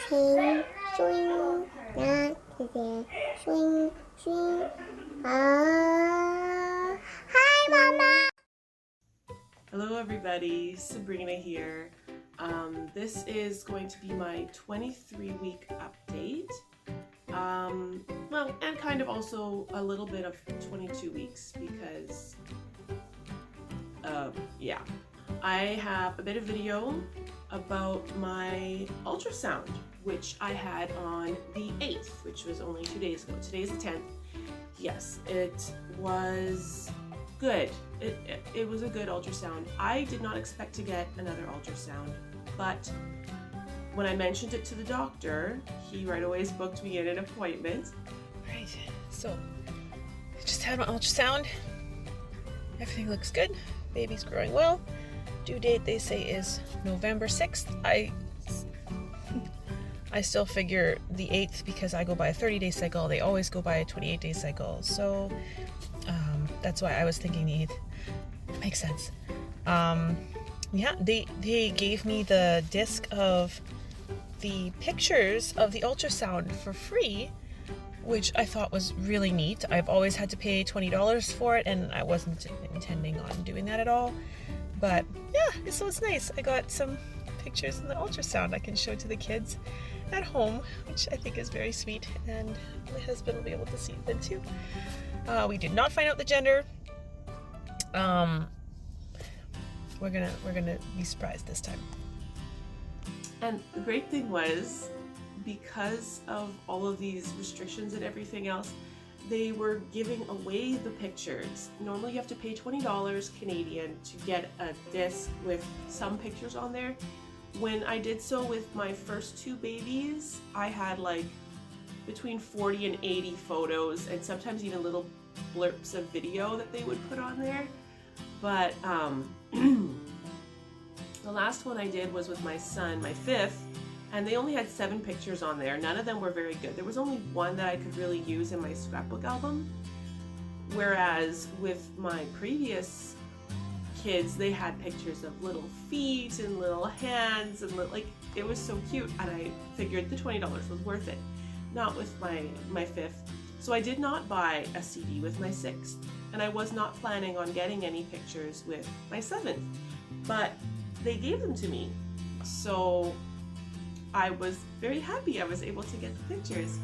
swing, swing, not today, swing, swing. Hi, Mama. Hello everybody, Sabrina here. This is going to be my 23-week update. Well, and kind of also a little bit of 22 weeks because, yeah. I have a bit of video about my ultrasound, which I had on the 8th, which was only 2 days ago. Today's the 10th. Yes, it was good. It was a good ultrasound. I did not expect to get another ultrasound, but when I mentioned it to the doctor, he right away booked me in an appointment. Right, so I just had my ultrasound. Everything looks good. Baby's growing well. Due date they say is November 6th. I still figure the 8th because I go by a 30-day cycle. They always go by a 28-day cycle. So that's why I was thinking the 8th. Makes sense. Yeah, they gave me the disc of the pictures of the ultrasound for free, which I thought was really neat. I've always had to pay $20 for it, and I wasn't intending on doing that at all. But yeah, so it's nice. I got some pictures in the ultrasound I can show to the kids at home, which I think is very sweet, and my husband will be able to see them too. We did not find out the gender. We're gonna be surprised this time. And the great thing was, because of all of these restrictions and everything else, they were giving away the pictures. Normally you have to pay $20 Canadian to get a disc with some pictures on there. When I did so with my first two babies, I had like between 40 and 80 photos, and sometimes even little blurps of video that they would put on there. But the last one I did was with my son, my fifth, and they only had 7 pictures on there. None of them were very good. There was only one that I could really use in my scrapbook album. Whereas with my previous kids, they had pictures of little feet and little hands, and like, it was so cute, and I figured the $20 was worth it. Not with my fifth. So I did not buy a CD with my sixth, and I was not planning on getting any pictures with my seventh, but they gave them to me. So I was very happy I was able to get the pictures.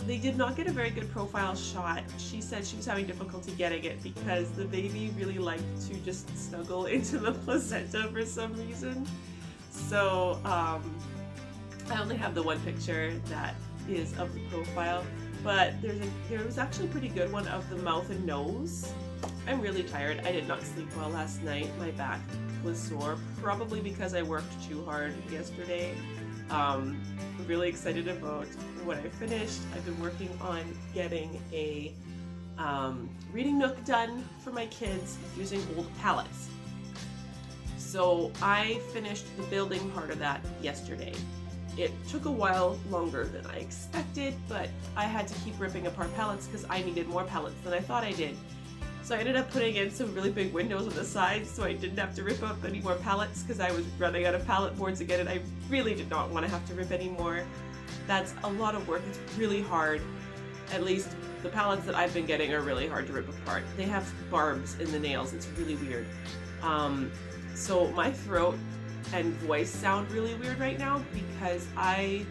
They did not get a very good profile shot. She said she was having difficulty getting it because the baby really liked to just snuggle into the placenta for some reason. So I only have the one picture that is of the profile, but there was actually a pretty good one of the mouth and nose. I'm really tired. I did not sleep well last night. My back was sore, probably because I worked too hard yesterday. I'm really excited about what I finished. I've been working on getting a reading nook done for my kids using old palettes. So I finished the building part of that yesterday. It took a while longer than I expected, but I had to keep ripping apart pallets because I needed more pallets than I thought I did. So I ended up putting in some really big windows on the sides so I didn't have to rip up any more pallets because I was running out of pallet boards again, and I really did not want to have to rip any more. That's a lot of work. It's really hard. At least the pallets that I've been getting are really hard to rip apart. They have barbs in the nails. It's really weird. So my throat and voice sound really weird right now because I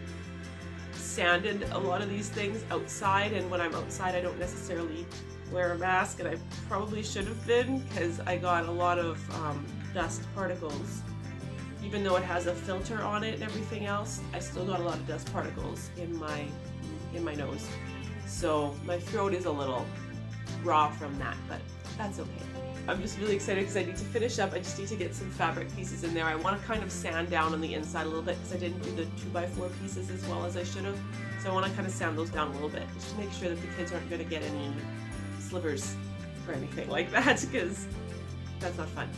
sanded a lot of these things outside, and when I'm outside I don't necessarily wear a mask, and I probably should have been because I got a lot of dust particles. Even though it has a filter on it and everything else, I still got a lot of dust particles in my nose. So my throat is a little raw from that, but that's okay. I'm just really excited because I need to finish up. I just need to get some fabric pieces in there. I want to kind of sand down on the inside a little bit because I didn't do the 2x4 pieces as well as I should have. So I want to kind of sand those down a little bit just to make sure that the kids aren't going to get any slivers or anything like that, because that's not fun.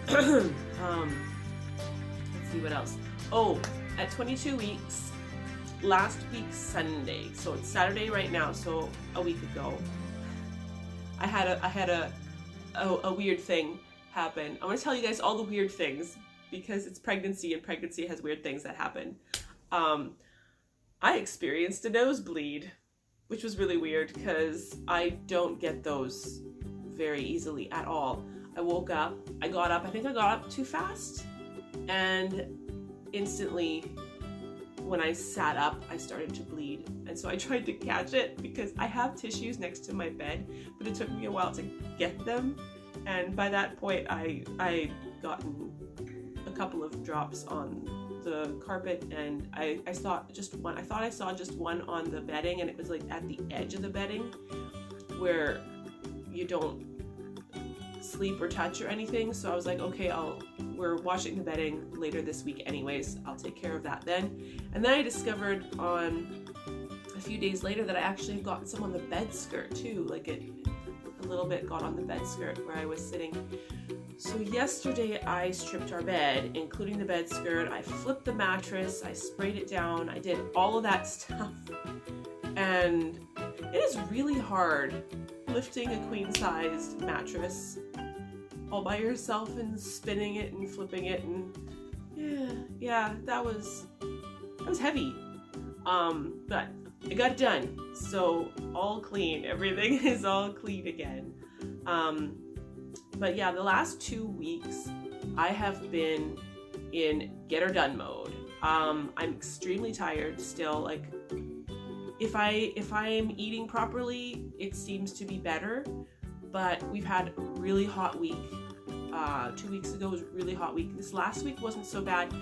Let's see what else. Oh, at 22 weeks, last week Sunday, so it's Saturday right now, so a week ago, I had a weird thing happen. I'm going to tell you guys all the weird things because it's pregnancy, and pregnancy has weird things that happen. I experienced a nosebleed, which was really weird because I don't get those very easily at all. I woke up, I think I got up too fast, and instantly when I sat up, I started to bleed. And so I tried to catch it because I have tissues next to my bed, but it took me a while to get them. And by that point, I gotten a couple of drops on the carpet, and I thought I saw just one on the bedding, and it was like at the edge of the bedding where you don't sleep or touch or anything. So I was like, okay, we're washing the bedding later this week anyways, I'll take care of that then. And then I discovered on a few days later that I actually had gotten some on the bed skirt too, like a little bit got on the bed skirt where I was sitting. So yesterday I stripped our bed, including the bed skirt. I flipped the mattress, I sprayed it down, I did all of that stuff. And it is really hard lifting a queen-sized mattress all by yourself and spinning it and flipping it, and yeah, that was heavy. But I got it done. So all clean. Everything is all clean again. But yeah, the last 2 weeks I have been in get her done mode. I'm extremely tired still. Like if I'm eating properly, it seems to be better. But we've had a really hot week. 2 weeks ago was a really hot week. This last week wasn't so bad,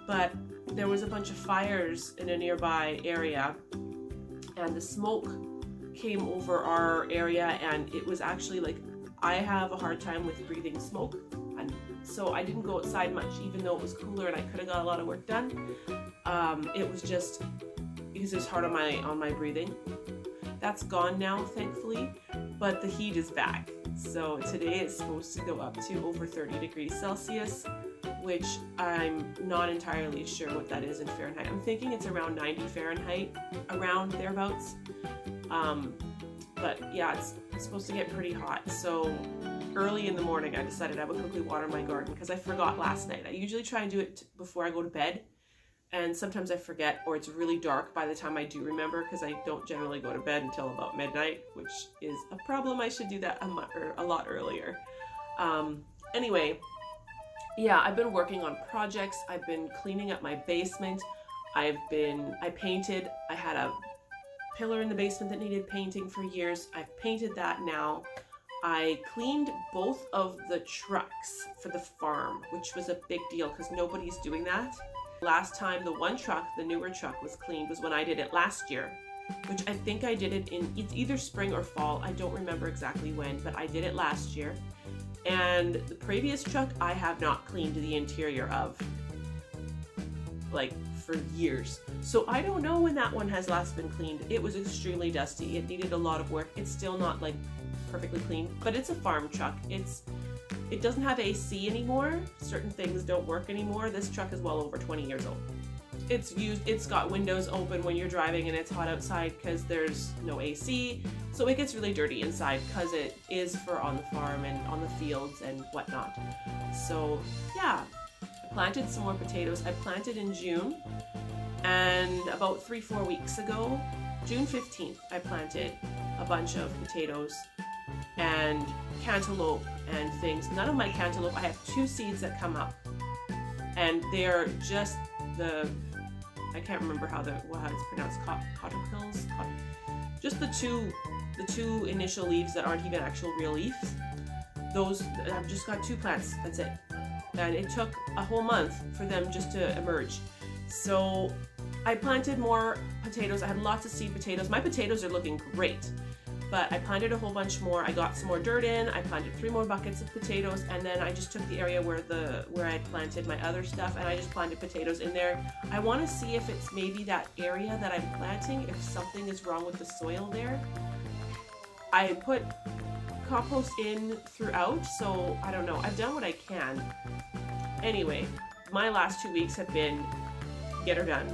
but there was a bunch of fires in a nearby area, and the smoke came over our area, and it was actually like, I have a hard time with breathing smoke, and so I didn't go outside much, even though it was cooler and I could have got a lot of work done. It was just because it was hard on my breathing. That's gone now, thankfully, but the heat is back. So today it's supposed to go up to over 30 degrees Celsius, which I'm not entirely sure what that is in Fahrenheit. I'm thinking it's around 90 Fahrenheit, around thereabouts. But yeah, it's supposed to get pretty hot. So early in the morning, I decided I would quickly water my garden because I forgot last night. I usually try and do it before I go to bed, and sometimes I forget, or it's really dark by the time I do remember, because I don't generally go to bed until about midnight, which is a problem. I should do that a lot earlier. Anyway, yeah, I've been working on projects. I've been cleaning up my basement. I painted. I had a pillar in the basement that needed painting for years. I've painted that now. I cleaned both of the trucks for the farm, which was a big deal because nobody's doing that. Last time the one truck, the newer truck, was cleaned was when I did it last year, which I think I did it it's either spring or fall. I don't remember exactly when, but I did it last year. And the previous truck I have not cleaned the interior of, like, for years. So I don't know when that one has last been cleaned. It was extremely dusty. It needed a lot of work. It's still not like perfectly clean, but it's a farm truck. It doesn't have AC anymore. Certain things don't work anymore. This truck is well over 20 years old. It's got windows open when you're driving and it's hot outside because there's no AC. So it gets really dirty inside because it is for on the farm and on the fields and whatnot. So yeah, I planted some more potatoes. I planted in June, and about 3-4 weeks ago, June 15th, I planted a bunch of potatoes and cantaloupe and things. None of my cantaloupe, I have 2 seeds that come up, and they're just I can't remember how it's pronounced, cotyledons, just the two initial leaves that aren't even actual real leaves. Those, I've just got 2 plants, that's it. And it took a whole month for them just to emerge. So I planted more potatoes. I had lots of seed potatoes. My potatoes are looking great. But I planted a whole bunch more. I got some more dirt in. I planted 3 more buckets of potatoes, and then I just took the area where I had planted my other stuff, and I just planted potatoes in there. I want to see if it's maybe that area that I'm planting, if something is wrong with the soil there. I put compost in throughout, so I don't know. I've done what I can. Anyway, my last 2 weeks have been get her done.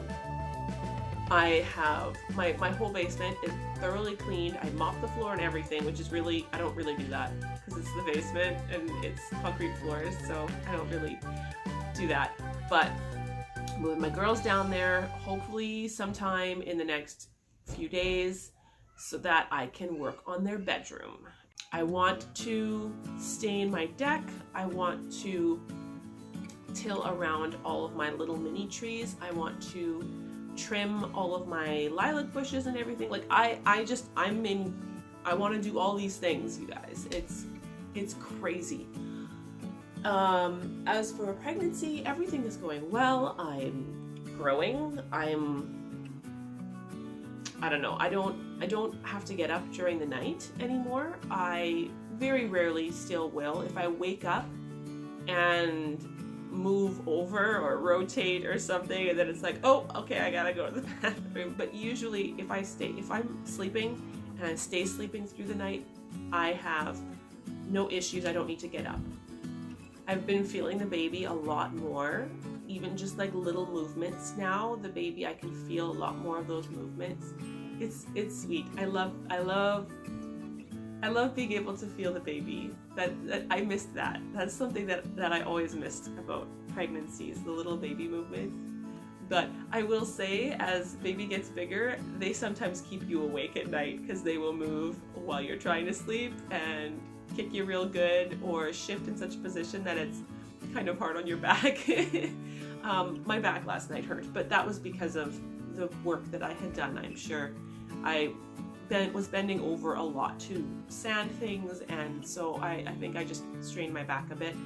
I have my whole basement is thoroughly cleaned. I mopped the floor and everything, which is really, I don't really do that because it's the basement and it's concrete floors, so I don't really do that. But moving my girls down there, hopefully sometime in the next few days, so that I can work on their bedroom. I want to stain my deck. I want to till around all of my little mini trees. I want to trim all of my lilac bushes and everything. Like I want to do all these things, you guys. It's crazy. As for pregnancy, everything is going well. I'm growing. I don't know. I don't have to get up during the night anymore. I very rarely still will. If I wake up and move over or rotate or something, and then it's like, oh, okay, I gotta go to the bathroom. But usually if I'm sleeping and I stay sleeping through the night, I have no issues. I don't need to get up. I've been feeling the baby a lot more, even just like little movements now. The baby, I can feel a lot more of those movements. It's sweet. I love being able to feel the baby. That I missed that. That's something that I always missed about pregnancies, the little baby movements. But I will say, as baby gets bigger, they sometimes keep you awake at night because they will move while you're trying to sleep and kick you real good, or shift in such a position that it's kind of hard on your back. My back last night hurt, but that was because of the work that I had done, I'm sure. I was bending over a lot to sand things, and so I think I just strained my back a bit.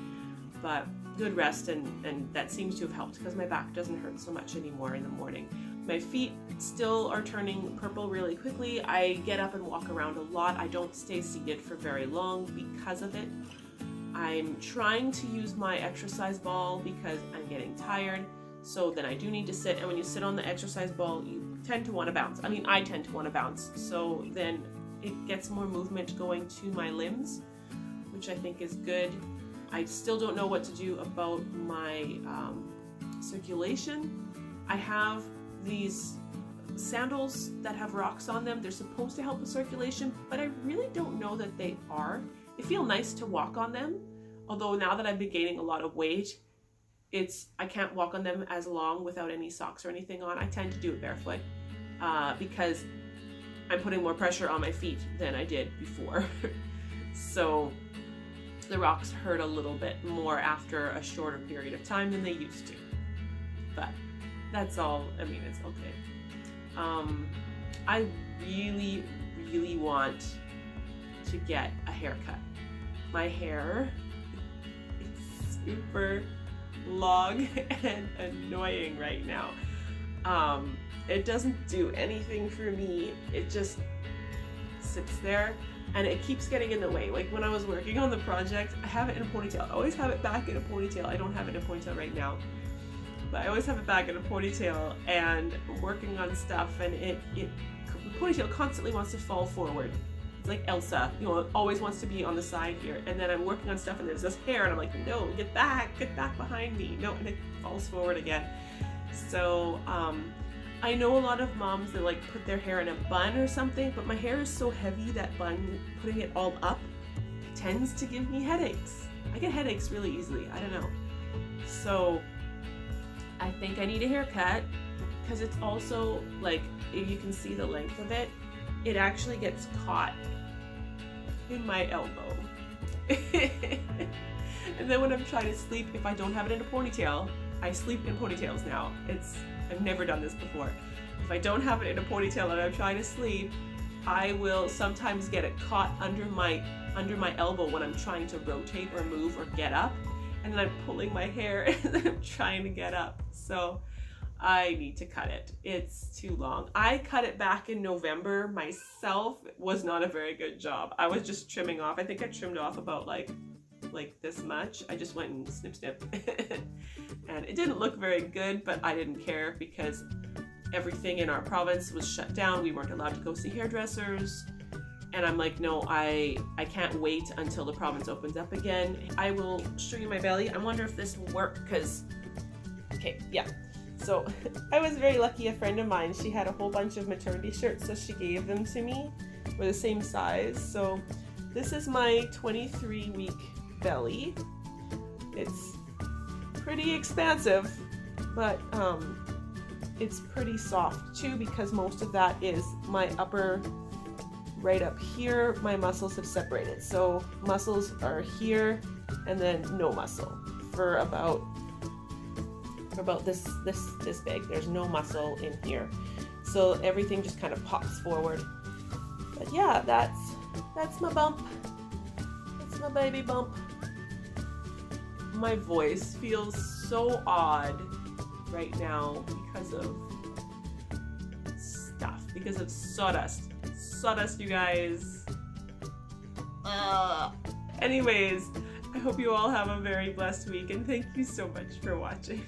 But good rest, and that seems to have helped because my back doesn't hurt so much anymore in the morning. My feet still are turning purple really quickly. I get up and walk around a lot. I don't stay seated for very long because of it. I'm trying to use my exercise ball because I'm getting tired. So then I do need to sit, and when you sit on the exercise ball, you tend to want to bounce. I mean, I tend to want to bounce. So then it gets more movement going to my limbs, which I think is good. I still don't know what to do about my circulation. I have these sandals that have rocks on them. They're supposed to help with circulation, but I really don't know that they are. They feel nice to walk on them, although now that I've been gaining a lot of weight, I can't walk on them as long without any socks or anything on. I tend to do it barefoot because I'm putting more pressure on my feet than I did before. So the rocks hurt a little bit more after a shorter period of time than they used to. But that's all. I mean, it's okay. I really, really want to get a haircut. My hair is super long and annoying right now. It doesn't do anything for me. It just sits there and it keeps getting in the way. Like when I was working on the project, I have it in a ponytail. I always have it back in a ponytail. I don't have it in a ponytail right now, but I always have it back in a ponytail, and working on stuff, and the ponytail constantly wants to fall forward. It's like Elsa, it always wants to be on the side here. And then I'm working on stuff and there's this hair and I'm like, no, get back behind me. No, and it falls forward again. So I know a lot of moms that like put their hair in a bun or something, but my hair is so heavy that bun, putting it all up, tends to give me headaches. I get headaches really easily. I don't know. So I think I need a haircut, because it's also like, if you can see the length of it, it actually gets caught in my elbow. And then when I'm trying to sleep, if I don't have it in a ponytail, I sleep in ponytails now. I've never done this before. If I don't have it in a ponytail and I'm trying to sleep, I will sometimes get it caught under my elbow when I'm trying to rotate or move or get up, and then I'm pulling my hair and then I'm trying to get up. So I need to cut it. It's too long. I cut it back in November myself. It was not a very good job. I was just trimming off. I think I trimmed off about like this much. I just went and snip. And it didn't look very good, but I didn't care because everything in our province was shut down. We weren't allowed to go see hairdressers. And I'm like, no, I can't wait until the province opens up again. I will show you my belly. I wonder if this will work because, okay, yeah. So I was very lucky. A friend of mine, she had a whole bunch of maternity shirts, so she gave them to me. We're the same size. So this is my 23-week belly. It's pretty expansive, but it's pretty soft too, because most of that is my upper, right up here, my muscles have separated. So muscles are here and then no muscle for about this big. There's no muscle in here. So everything just kind of pops forward. But yeah, that's my bump. That's my baby bump. My voice feels so odd right now because of stuff, because of sawdust. Sawdust, you guys. Anyways, I hope you all have a very blessed week, and thank you so much for watching.